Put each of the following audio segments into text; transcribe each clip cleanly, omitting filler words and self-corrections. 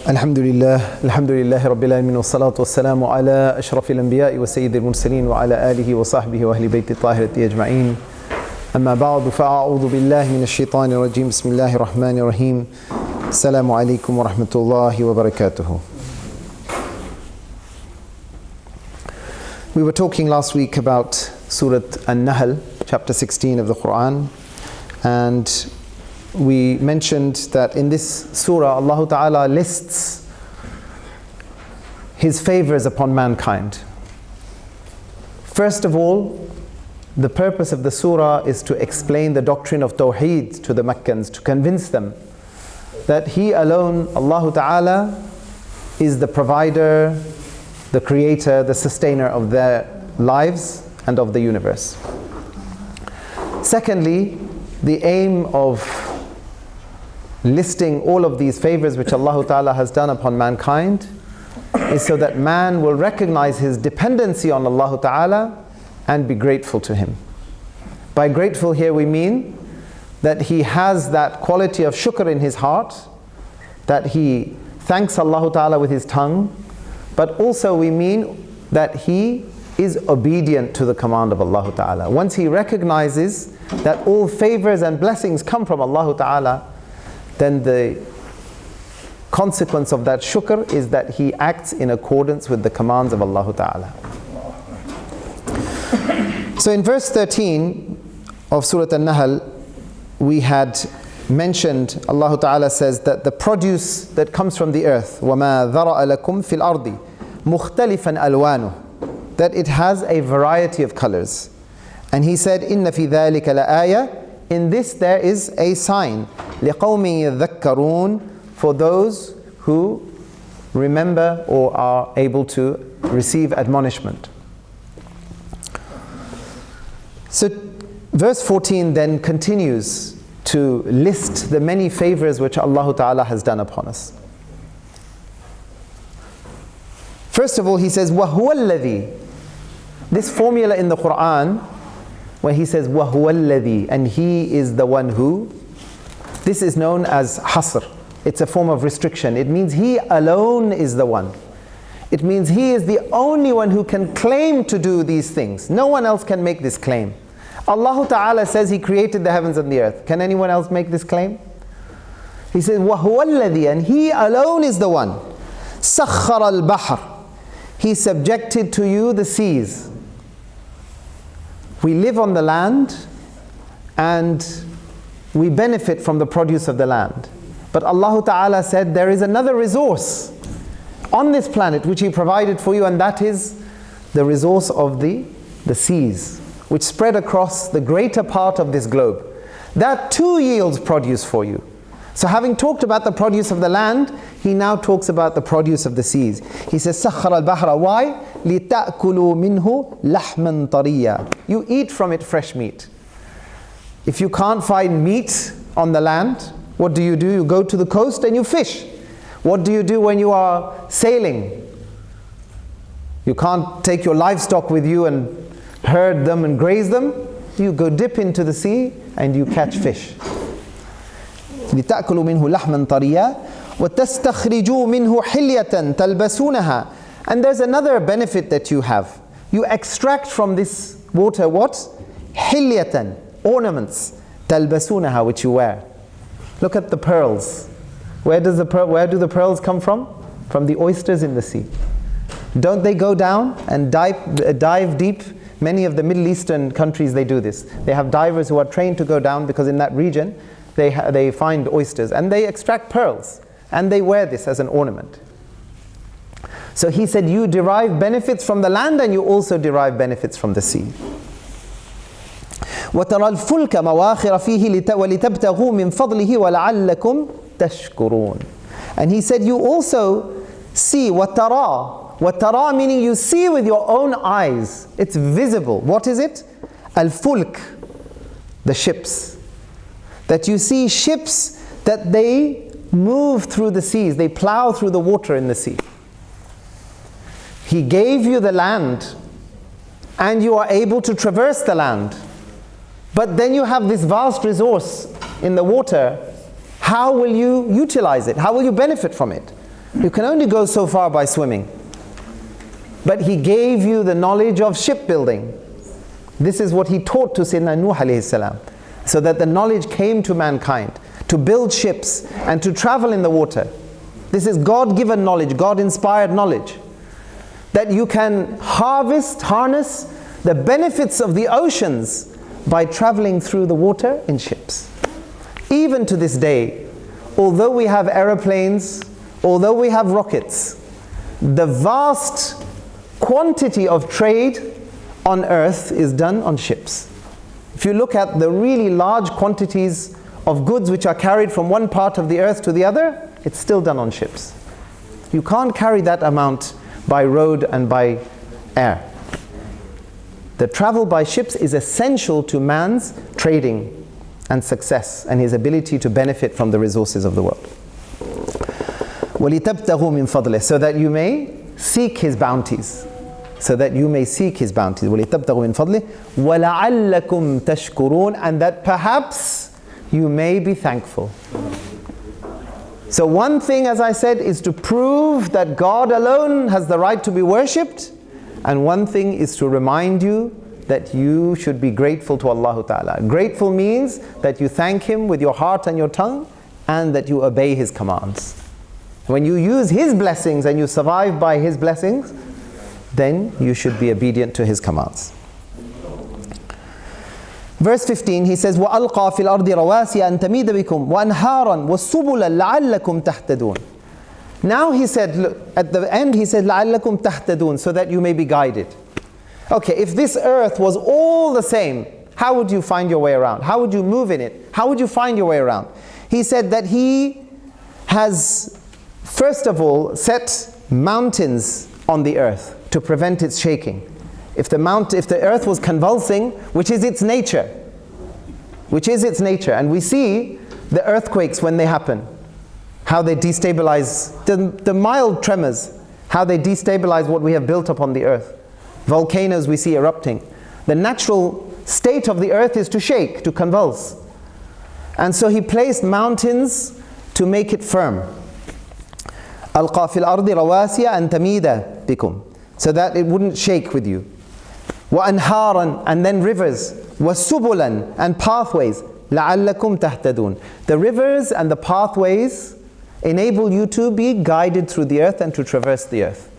Alhamdulillah Rabbil Alamin wa salatu wa salamu ala ashrafil anbiya'i wa sayyidil mursaleen wa ala alihi wa sahbihi wa ahli bayti tahirati ajma'in. Amma ba'du fa'a'udhu billahi minash shaitanir rajim. Bismillahir rahmanir rahim. Assalamu alaikum wa rahmatullahi wa barakatuhu. We were talking last week about Surat Al-Nahl, chapter 16 of the Qur'an, and we mentioned that in this surah Allah Ta'ala lists His favors upon mankind. First of all, the purpose of the surah is to explain the doctrine of Tawheed to the Meccans, to convince them that He alone, Allah Ta'ala, is the provider, the creator, the sustainer of their lives and of the universe. Secondly, the aim of listing all of these favors which Allah Ta'ala has done upon mankind is so that man will recognize his dependency on Allah Ta'ala and be grateful to Him. By grateful here we mean that he has that quality of shukr in his heart, that he thanks Allah Ta'ala with his tongue, but also we mean that he is obedient to the command of Allah Ta'ala. Once he recognizes that all favors and blessings come from Allah Ta'ala, then the consequence of that shukr is that he acts in accordance with the commands of Allah Ta'ala. So in verse 13 of Surat Al-Nahl, we had mentioned, Allah Ta'ala says that the produce that comes from the earth, وَمَا ذَرَأَ لَكُمْ فِي الْأَرْضِ مُخْتَلِفًا أَلْوَانُهُ, that it has a variety of colors. And He said, إِنَّ فِي ذَلِكَ لَآيَةً, in this there is a sign, لِقَوْمٍ يَذَّكَّرُونَ, for those who remember or are able to receive admonishment. So verse 14 then continues to list the many favors which Allah Ta'ala has done upon us. First of all, He says, وَهُوَ الَّذِي. This formula in the Qur'an, where He says, وَهُوَ الَّذِي, and He is the one who, this is known as hasr. It's a form of restriction. It means He alone is the one. It means He is the only one who can claim to do these things. No one else can make this claim. Allah Ta'ala says He created the heavens and the earth. Can anyone else make this claim? He says, وَهُوَ الَّذِي, and He alone is the one. سَخَّرَ الْبَحْرِ, He subjected to you the seas. We live on the land and we benefit from the produce of the land. But Allah Ta'ala said there is another resource on this planet which He provided for you, and that is the resource of the seas, which spread across the greater part of this globe. That too yields produce for you. So having talked about the produce of the land, He now talks about the produce of the seas. He says, سَخَّرَ الْبَحْرَ, why? لِتَأْكُلُوا مِنْهُ لَحْمًا طَرِيًّا. You eat from it fresh meat. If you can't find meat on the land, what do? You go to the coast and you fish. What do you do when you are sailing? You can't take your livestock with you and herd them and graze them. You go dip into the sea and you catch fish. لِتَأْكُلُوا مِنْهُ لَحْمًا طَرِيًّا وَتَسْتَخْرِجُوا مِنْهُ حِلْيَةً تَلْبَسُونَهَا. And there's another benefit that you have. You extract from this water what? حِلْيَةً, ornaments. تَلْبَسُونَهَا, which you wear. Look at the pearls. Where do the pearls come from? From the oysters in the sea. Don't they go down and dive deep? Many of the Middle Eastern countries, they do this. They have divers who are trained to go down because in that region they find oysters and they extract pearls and they wear this as an ornament. So He said you derive benefits from the land and you also derive benefits from the sea. وَتَرَى الْفُلْكَ مَوَاخِرَ فِيهِ وَلِتَبْتَغُوا مِنْ فَضْلِهِ وَلَعَلَّكُمْ تَشْكُرُونَ. And He said you also see وَتَرَى. وَتَرَى meaning you see with your own eyes. It's visible. What is it? Al-Fulk, the ships. That you see ships that they move through the seas. They plow through the water in the sea. He gave you the land and you are able to traverse the land. But then you have this vast resource in the water how will you utilize it? How will you benefit from it? You can only go so far by swimming. But He gave you the knowledge of shipbuilding. This is what He taught to Sayyidina Nuh alayhi salam, so that the knowledge came to mankind, to build ships and to travel in the water. This is God-given knowledge, God-inspired knowledge, that you can harness the benefits of the oceans by traveling through the water in ships. Even to this day, although we have aeroplanes, although we have rockets, the vast quantity of trade on earth is done on ships. If you look at the really large quantities of goods which are carried from one part of the earth to the other, it's still done on ships. You can't carry that amount by road and by air. The travel by ships is essential to man's trading and success and his ability to benefit from the resources of the world. وَلِتَبْتَغُوا مِنْ فَضْلِهِ, so that you may seek His bounties. So that you may seek His bounties. وَلِتَبْتَغُوا مِنْ فَضْلِهِ وَلَعَلَّكُمْ تَشْكُرُونَ, and that perhaps you may be thankful. So one thing, as I said, is to prove that God alone has the right to be worshipped, and one thing is to remind you that you should be grateful to Allah Ta'ala. Grateful means that you thank Him with your heart and your tongue, and that you obey His commands. When you use His blessings and you survive by His blessings, then you should be obedient to His commands. Verse 15, he says, وَأَلْقَى فِي الْأَرْضِ رَوَاسِيَ أَن تَمِيدَ بِكُمْ وَأَنْهَارًا وَالسُّبُلًا لَعَلَّكُمْ تَهْتَدُونَ. Now he said, look, at the end he said, لَعَلَّكُمْ تَهْتَدُونَ, so that you may be guided. Okay, if this earth was all the same, how would you find your way around? How would you move in it? How would you find your way around? He said that He has, first of all, set mountains on the earth to prevent its shaking. If the earth was convulsing, which is its nature, and we see the earthquakes when they happen, how they destabilize, the mild tremors, how they destabilize what we have built up on the earth. Volcanoes we see erupting. The natural state of the earth is to shake, to convulse. And so He placed mountains to make it firm. أَلْقَى فِي الْأَرْضِ رَوَاسِيَ أَن تَمِيدَ بِكُمْ, so that it wouldn't shake with you. وَأَنْهَارًا, and then rivers. وَسُبُلًا, and pathways. لَعَلَّكُمْ تَهْتَدُونَ. The rivers and the pathways enable you to be guided through the earth and to traverse the earth.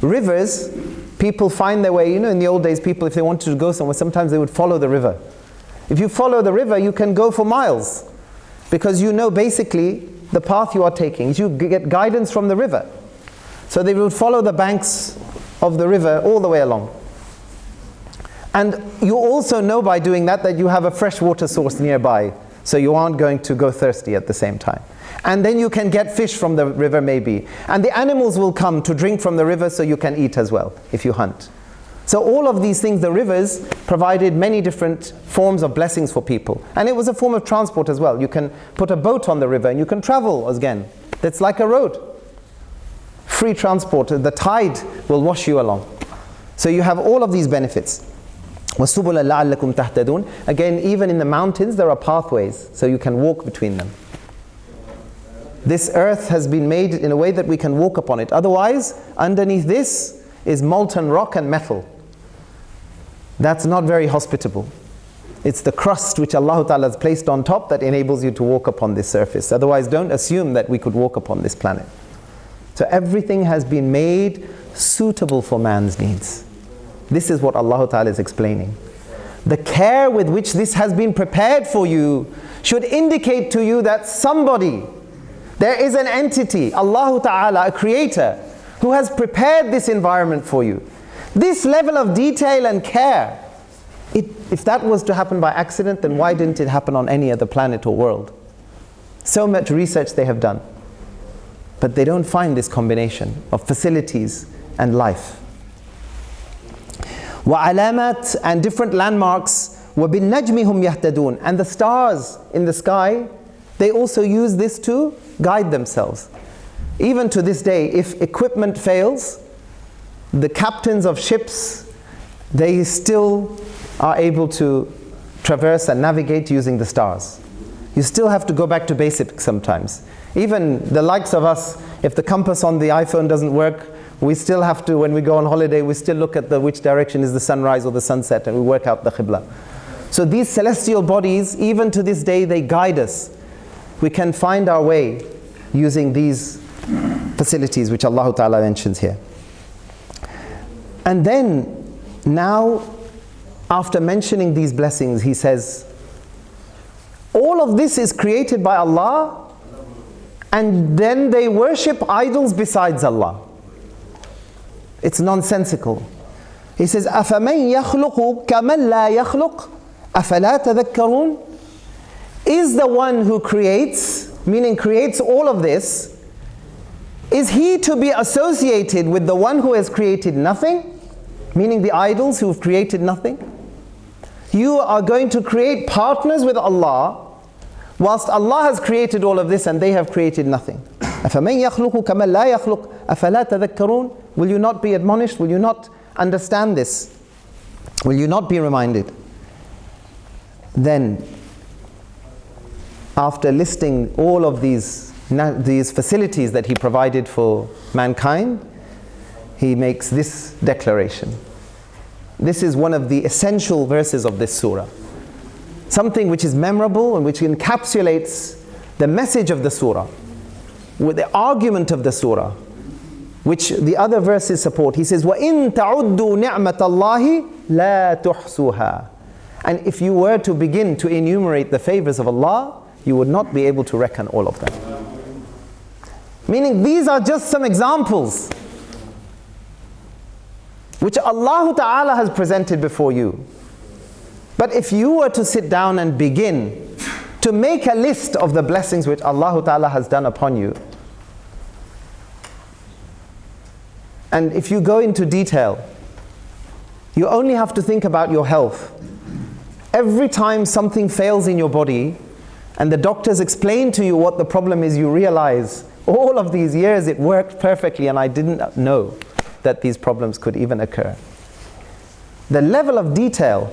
Rivers, people find their way, in the old days, people, if they wanted to go somewhere, sometimes they would follow the river. If you follow the river, you can go for miles, because you know basically the path you are taking. You get guidance from the river. So they would follow the banks of the river all the way along. And you also know by doing that you have a fresh water source nearby, so you aren't going to go thirsty at the same time. And then you can get fish from the river maybe. And the animals will come to drink from the river, so you can eat as well if you hunt. So all of these things, the rivers provided many different forms of blessings for people. And it was a form of transport as well. You can put a boat on the river and you can travel again. It's like a road. Free transport, the tide will wash you along. So you have all of these benefits. وَالسُّبُلَ لَعَلَّكُمْ تَهْتَدُونَ. Again, even in the mountains there are pathways, so you can walk between them. This earth has been made in a way that we can walk upon it. Otherwise, underneath this is molten rock and metal. That's not very hospitable. It's the crust which Allah Ta'ala has placed on top that enables you to walk upon this surface. Otherwise, don't assume that we could walk upon this planet. So everything has been made suitable for man's needs. This is what Allah Ta'ala is explaining. The care with which this has been prepared for you should indicate to you that there is an entity, Allah Ta'ala, a creator, who has prepared this environment for you. This level of detail and care, if that was to happen by accident, then why didn't it happen on any other planet or world? So much research they have done, but they don't find this combination of facilities and life. وَعَلَامَاتٍ, and different landmarks. وَبِالنَّجْمِ هُمْ يَهْتَدُونَ, and the stars in the sky, they also use this to guide themselves. Even to this day, if equipment fails, the captains of ships, they still are able to traverse and navigate using the stars. You still have to go back to basics sometimes. Even the likes of us, if the compass on the iPhone doesn't work, we still have to, when we go on holiday, we still look at which direction is the sunrise or the sunset, and we work out the qibla. So these celestial bodies, even to this day, they guide us. We can find our way using these facilities which Allah Ta'ala mentions here. And then, now, after mentioning these blessings, he says, all of this is created by Allah, and then they worship idols besides Allah. It's nonsensical. He says, أَفَمَنْ يَخْلُقُ كَمَنْ لَا يَخْلُقُ أَفَلَا تَذَكَّرُونَ. Is the one who creates, meaning creates all of this, is he to be associated with the one who has created nothing? Meaning the idols who have created nothing? You are going to create partners with Allah, whilst Allah has created all of this and they have created nothing. أَفَمَنْ يَخْلُقُ كَمَنْ لَا يَخْلُقُ أَفَلَا تَذَكَّرُونَ. Will you not be admonished? Will you not understand this? Will you not be reminded? Then, after listing all of these facilities that He provided for mankind, He makes this declaration. This is one of the essential verses of this surah. Something which is memorable and which encapsulates the message of the surah, with the argument of the surah, which the other verses support. He says, وَإِن تَعُدُّوا نِعْمَةَ اللَّهِ لَا تُحْصُوهَا. And if you were to begin to enumerate the favors of Allah, you would not be able to reckon all of them. Meaning these are just some examples which Allah Ta'ala has presented before you. But if you were to sit down and begin to make a list of the blessings which Allah Ta'ala has done upon you, and if you go into detail, you only have to think about your health. Every time something fails in your body, and the doctors explain to you what the problem is, you realize, all of these years it worked perfectly and I didn't know that these problems could even occur. The level of detail,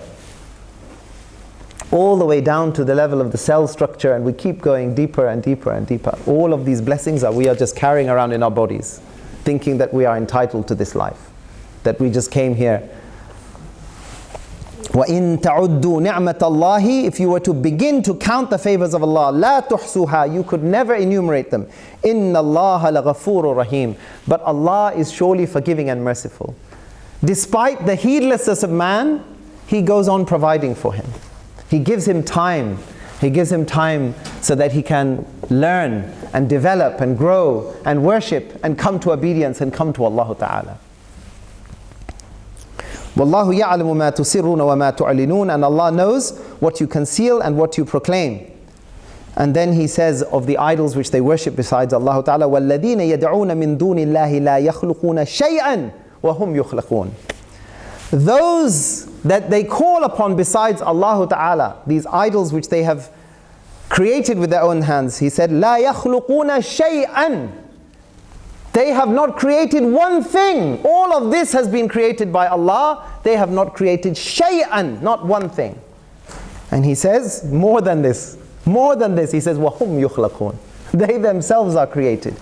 all the way down to the level of the cell structure, and we keep going deeper and deeper and deeper. All of these blessings we are just carrying around in our bodies, thinking that we are entitled to this life, that we just came here. وَإِن تَعُدُّوا نِعْمَةَ اللَّهِ. If you were to begin to count the favors of Allah, لَا تُحْصُوهَا. You could never enumerate them. إِنَّ اللَّهَ لَغَفُورٌ رَحِيمٌ. But Allah is surely forgiving and merciful. Despite the heedlessness of man, He goes on providing for him. He gives him time. He gives him time so that he can learn and develop and grow and worship and come to obedience and come to Allah Ta'ala. وَاللَّهُ يَعْلَمُ مَا تُسِرُّونَ وَمَا تُعْلِنُونَ. And Allah knows what you conceal and what you proclaim. And then He says of the idols which they worship besides Allah Ta'ala, وَالَّذِينَ يَدْعُونَ مِن دُونِ اللَّهِ لَا يَخْلُقُونَ شَيْئًا وَهُمْ يُخْلَقُونَ. Those that they call upon besides Allah Ta'ala, these idols which they have created with their own hands, He said, لَا يَخْلُقُونَ شَيْئًا. They have not created one thing. All of this has been created by Allah. They have not created shay'an, not one thing. And He says, more than this. More than this, He says, وَهُمْ يُخْلَقُونَ. They themselves are created.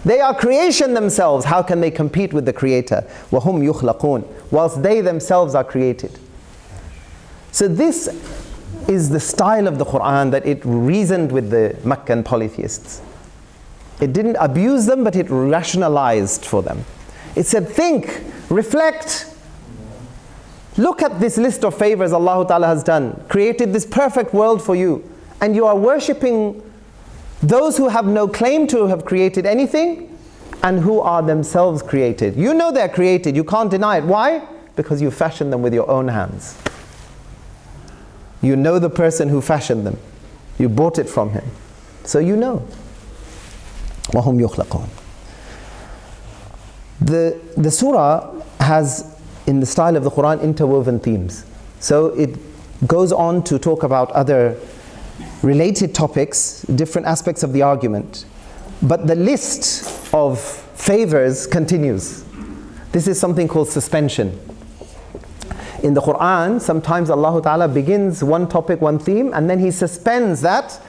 They are creation themselves. How can they compete with the Creator? وَهُمْ يُخْلَقُونَ. Whilst they themselves are created. So this is the style of the Qur'an, that it reasoned with the Meccan polytheists. It didn't abuse them, but it rationalized for them. It said, think, reflect. Look at this list of favors Allah Ta'ala has done. Created this perfect world for you. And you are worshipping those who have no claim to have created anything and who are themselves created. You know they're created. You can't deny it. Why? Because you fashioned them with your own hands. You know the person who fashioned them. You bought it from him. So you know. وَهُمْ يُخْلَقُونَ. The surah has, in the style of the Qur'an, interwoven themes. So it goes on to talk about other related topics, different aspects of the argument. But the list of favors continues. This is something called suspension. In the Qur'an, sometimes Allah Ta'ala begins one topic, one theme, and then He suspends that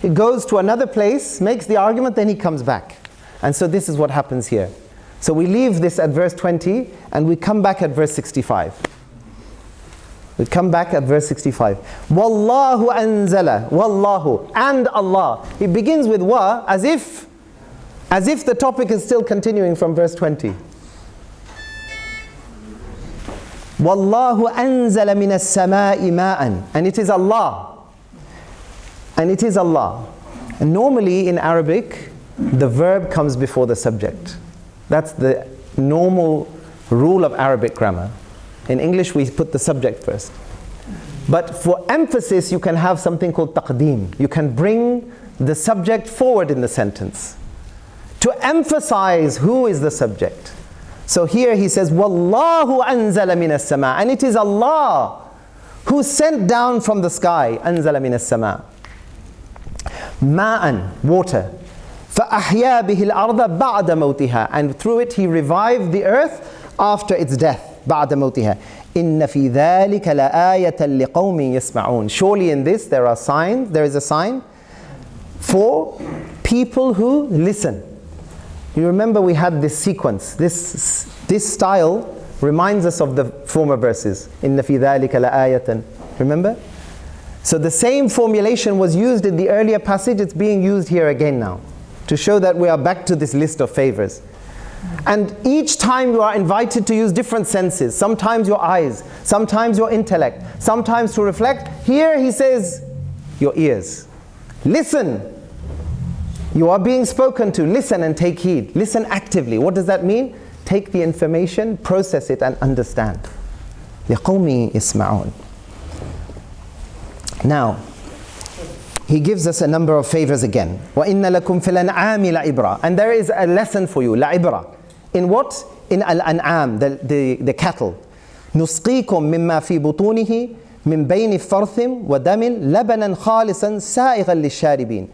he goes to another place, makes the argument, then he comes back. And so this is what happens here. So we leave this at verse 20 and we come back at verse 65. We come back at verse 65. Wallahu anzala, wallahu, and Allah. He begins with wa as if the topic is still continuing from verse 20. Wallahu anzala minas samai ma'an. And it is Allah. And it is Allah. And normally in Arabic, the verb comes before the subject. That's the normal rule of Arabic grammar. In English, we put the subject first. But for emphasis, you can have something called taqdeem. You can bring the subject forward in the sentence to emphasize who is the subject. So here he says, Wallahu anzala minas sama. And it is Allah who sent down from the sky, anzala minas sama. Ma'an, water. فَأَحْيَا بِهِ الْأَرْضَ بَعْدَ مَوْتِهَا. And through it he revived the earth after its death. بَعْدَ مَوْتِهَا. إِنَّ فِي ذَلِكَ لَآيَةً لِقَوْمٍ يَسْمَعُونَ. Surely in this there is a sign for people who listen. You remember we had this sequence. This style reminds us of the former verses. إِنَّ فِي ذَلِكَ لَآيَةً. Remember? So the same formulation was used in the earlier passage. It's being used here again now, to show that we are back to this list of favors. And each time you are invited to use different senses. Sometimes your eyes, sometimes your intellect, sometimes to reflect. Here he says, your ears. Listen. You are being spoken to. Listen and take heed. Listen actively. What does that mean? Take the information, process it and understand. لِقَوْمِ يَسْمَعُونَ. Now, he gives us a number of favors again. وَإِنَّ لَكُمْ فِي الْأَنْعَامِ لَعِبْرَةً. And there is a lesson for you, لَعِبْرَةً. In what? In al-an'am, the cattle. نُسْقِيكُم مِمَّا فِي بُطُونِهِ مِن بَيْنِ فَرْثٍ وَدَمٍ لَبَنًا خَالِصًا سَائِغًا لِلشَّارِبِينَ.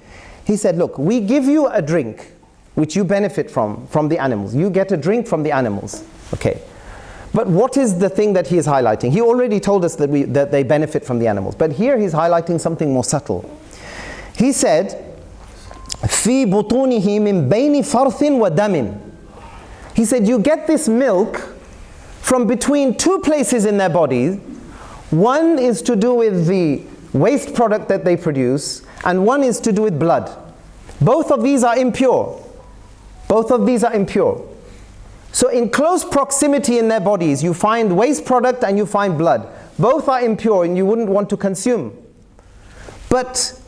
He said, look, we give you a drink which you benefit from the animals. You get a drink from the animals. Okay. But what is the thing that he is highlighting? He already told us that they benefit from the animals. But here he's highlighting something more subtle. He said, فِي بُطُونِهِ مِن بَيْنِ فَرْثٍ وَدَمٍ. He said, you get this milk from between two places in their bodies. One is to do with the waste product that they produce, and one is to do with blood. Both of these are impure. Both of these are impure. So in close proximity in their bodies, you find waste product and you find blood. Both are impure and you wouldn't want to consume. But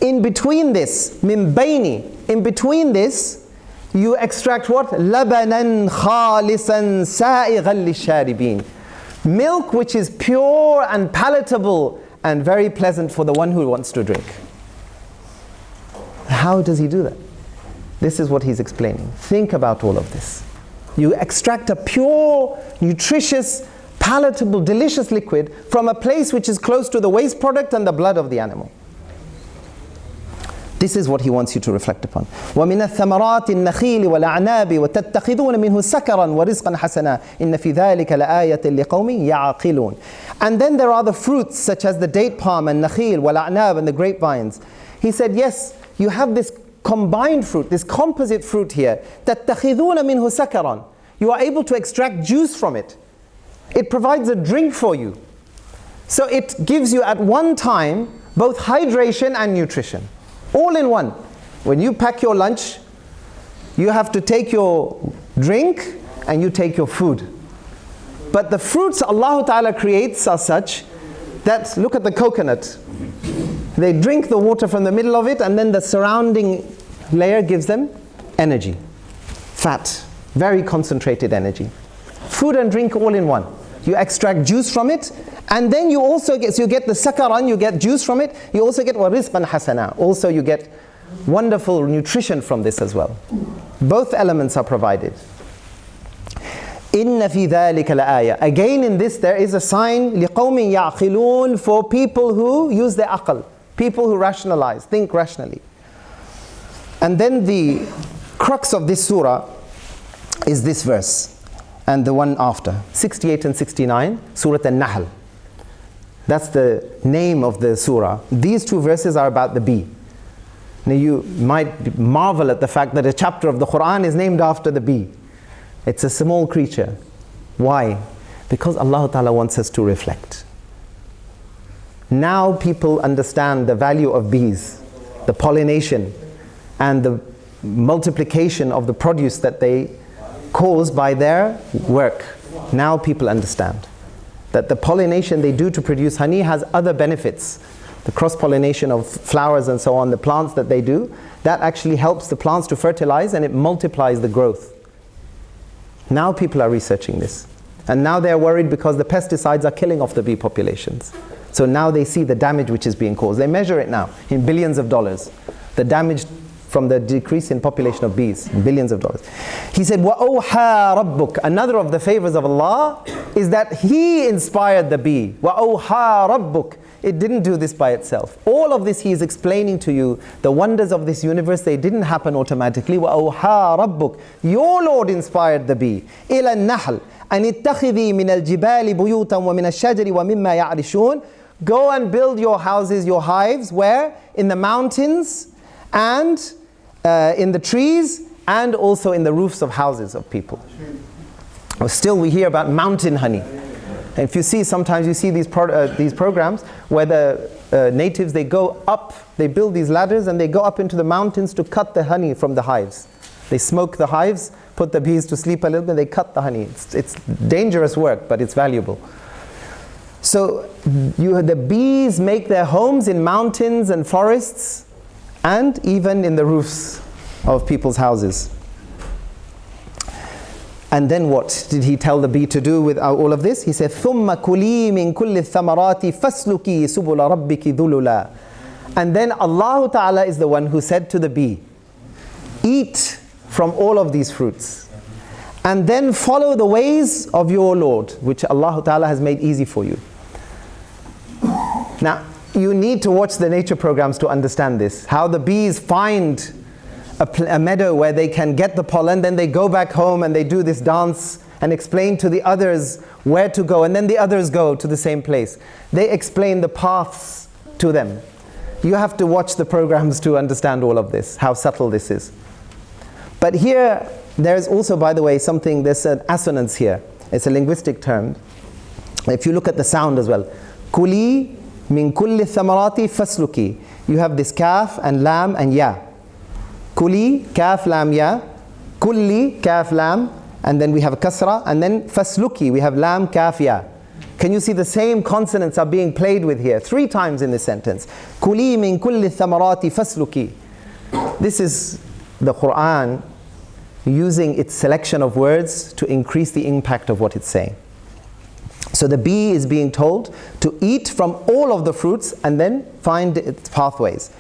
in between this, min bayni, in between this, you extract what? لَبَنًا خَالِصًا سَائِغًا لِلشَّارِبِينَ. Milk which is pure and palatable and very pleasant for the one who wants to drink. How does he do that? This is what he's explaining. Think about all of this. You extract a pure, nutritious, palatable, delicious liquid from a place which is close to the waste product and the blood of the animal. This is what he wants you to reflect upon. وَمِنَ الثَّمَرَاتِ النَّخِيلِ وَالْأَعْنَابِ وَتَتَّخِذُونَ مِنْهُ سَكَرًا وَرِزْقًا حَسَنًا إِنَّ فِي ذَلِكَ لَآيَةً لِقَوْمٍ يَعْقِلُونَ. And then there are the fruits such as the date palm and nakhil, wal-a'nab, and the grapevines. He said, yes, you have this combined fruit, this composite fruit here. تَتَّخِذُونَ مِنْهُ سَكَرًا. You are able to extract juice from it. It provides a drink for you. So it gives you at one time both hydration and nutrition. All in one. When you pack your lunch, you have to take your drink and you take your food. But the fruits Allah Ta'ala creates are such that, look at the coconut. They drink the water from the middle of it and then the surrounding layer gives them energy. Fat. Very concentrated energy. Food and drink all in one. You extract juice from it, and then you also get, so you get the sakaran, you get juice from it, you also get warizqan hasana. Also you get wonderful nutrition from this as well. Both elements are provided. Inna fi dhalika la'aya. Again in this there is a sign, liqawmin ya'qilun, for people who use their aql, people who rationalize, think rationally. And then the crux of this surah is this verse. And the one after, 68 and 69, Surat Al-Nahl. That's the name of the surah. These two verses are about the bee. Now you might marvel at the fact that a chapter of the Qur'an is named after the bee. It's a small creature. Why? Because Allah Ta'ala wants us to reflect. Now people understand the value of bees, the pollination, and the multiplication of the produce that they cause by their work. Now people understand that the pollination they do to produce honey has other benefits. The cross-pollination of flowers and so on, the plants that they do, that actually helps the plants to fertilize and it multiplies the growth. Now people are researching this. And now they're worried because the pesticides are killing off the bee populations. So now they see the damage which is being caused. They measure it now in billions of dollars. The damage from the decrease in population of bees, billions of dollars. He said, وَأَوْحَى رَبُّكَ. Another of the favors of Allah is that He inspired the bee. وَأَوْحَى رَبُّكَ. It didn't do this by itself. All of this He is explaining to you. The wonders of this universe, they didn't happen automatically. وَأَوْحَى رَبُّكَ. Your Lord inspired the bee. إِلَى النَّحْلِ أَنِ اتَّخِذِي مِنَ الْجِبَالِ بُيُوتًا وَمِنَ الشَّجَرِ وَمِمَّا يَعْرِشُونَ. Go and build your houses, your hives, where? In the mountains and in the trees and also in the roofs of houses of people. Still we hear about mountain honey. And if you see, sometimes you see these programs where the natives, they go up, they build these ladders and they go up into the mountains to cut the honey from the hives. They smoke the hives, put the bees to sleep a little bit, they cut the honey. It's dangerous work, but it's valuable. So the bees make their homes in mountains and forests and even in the roofs of people's houses. And then what did He tell the bee to do with all of this? He said, ثُمَّ كُلِي مِن كُلِّ الثَّمَرَاتِ فَاسْلُكِي سُبُلَ رَبِّكِ ذُلُلًا. And then Allah Ta'ala is the one who said to the bee, eat from all of these fruits and then follow the ways of your Lord, which Allah Ta'ala has made easy for you. Now, you need to watch the nature programs to understand this. How the bees find a meadow where they can get the pollen, then they go back home and they do this dance and explain to the others where to go, and then the others go to the same place. They explain the paths to them. You have to watch the programs to understand all of this, how subtle this is. But here, there's also, by the way, there's an assonance here. It's a linguistic term. If you look at the sound as well. Kuli min kulli thamarati fasluki. You have this kaf and lam and ya. Kuli, kaf, lam, ya. Kulli, kaf, lam. And then we have a kasra. And then fasluki, we have lam, kaf, ya. Can you see the same consonants are being played with here? 3 times in this sentence. Kuli min kulli thamarati fasluki. This is the Qur'an using its selection of words to increase the impact of what it's saying. So the bee is being told to eat from all of the fruits and then find its pathways.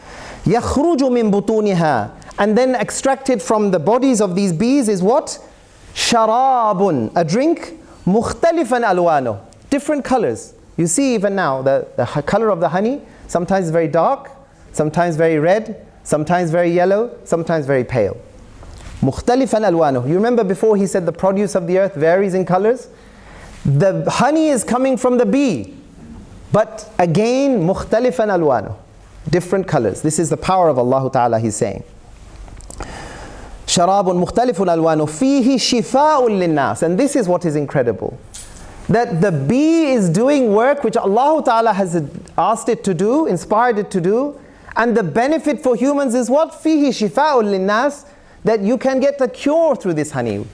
يَخْرُجُ مِن بُطُونِهَا. And then extracted from the bodies of these bees is what? شَرَابٌ. A drink. مُخْتَلِفًا أَلْوَانُهُ. Different colors. You see even now, the color of the honey, sometimes very dark, sometimes very red, sometimes very yellow, sometimes very pale. مُخْتَلِفًا أَلْوَانُهُ. You remember before he said the produce of the earth varies in colors? The honey is coming from the bee. But again, مُخْتَلِفًا أَلْوَانُهُ. Different colors. This is the power of Allah Ta'ala, He's saying. شَرَابٌ مُخْتَلِفٌ أَلْوَانُهُ فِيهِ شِفَاءٌ لِلنَّاسِ. And this is what is incredible. That the bee is doing work which Allah Ta'ala has asked it to do, inspired it to do. And the benefit for humans is what? فِيهِ شِفَاءٌ لِلنَّاسِ. That you can get a cure through this honey.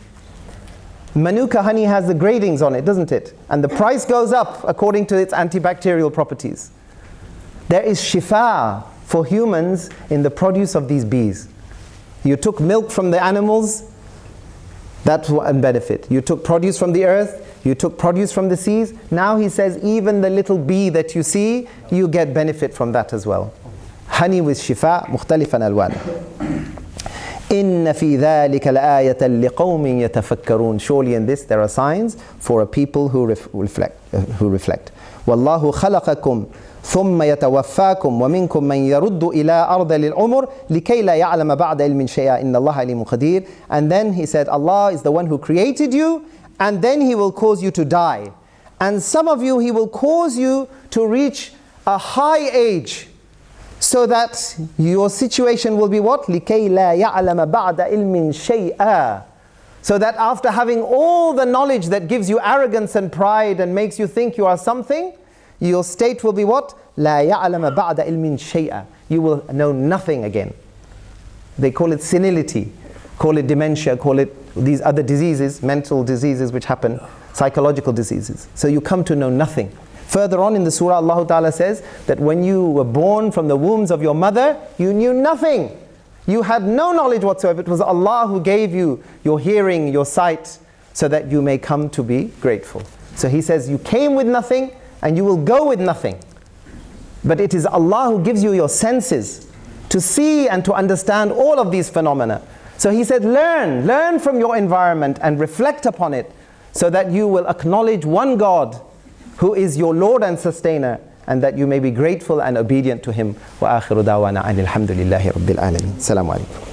Manuka honey has the gradings on it, doesn't it? And the price goes up according to its antibacterial properties. There is shifa for humans in the produce of these bees. You took milk from the animals, that's one benefit. You took produce from the earth, you took produce from the seas. Now he says even the little bee that you see, you get benefit from that as well. Honey with shifa, مختلفا ألوانه. إِنَّ فِي ذَلِكَ لَآيَةً لِقَوْمٍ يَتَفَكَّرُونَ. Surely in this there are signs for a people who reflect. وَاللَّهُ خَلَقَكُمْ ثُمَّ يَتَوَفَّاكُمْ وَمِنْكُمْ مَنْ يَرُدُّ إِلَىٰ أَرْضِ لِلْعُمُرِ لِكَيْ لَا يَعْلَمَ بَعْدَ عِلْمٍ شَيْئًا إِنَّ اللَّهَ عَلِيمٌ قَدِيرٌ. And then he said, Allah is the one who created you, and then He will cause you to die. And some of you He will cause you to reach a high age, so that your situation will be what? لِكَيْ لَا يَعْلَمَ بَعْدَ إِلْمٍ شَيْئًا. So that after having all the knowledge that gives you arrogance and pride and makes you think you are something, your state will be what? لَا يَعْلَمَ بَعْدَ إِلْمٍ شَيْئًا. You will know nothing again. They call it senility, call it dementia, call it these other diseases, mental diseases which happen, psychological diseases. So you come to know nothing. Further on in the surah, Allah Ta'ala says that when you were born from the wombs of your mother, you knew nothing. You had no knowledge whatsoever. It was Allah who gave you your hearing, your sight, so that you may come to be grateful. So He says you came with nothing and you will go with nothing. But it is Allah who gives you your senses to see and to understand all of these phenomena. So He said, learn from your environment and reflect upon it, so that you will acknowledge one God who is your Lord and Sustainer, and that you may be grateful and obedient to Him. Wa akhiru da'wana anil hamdulillahi rabbil alamin. Assalamu alaikum.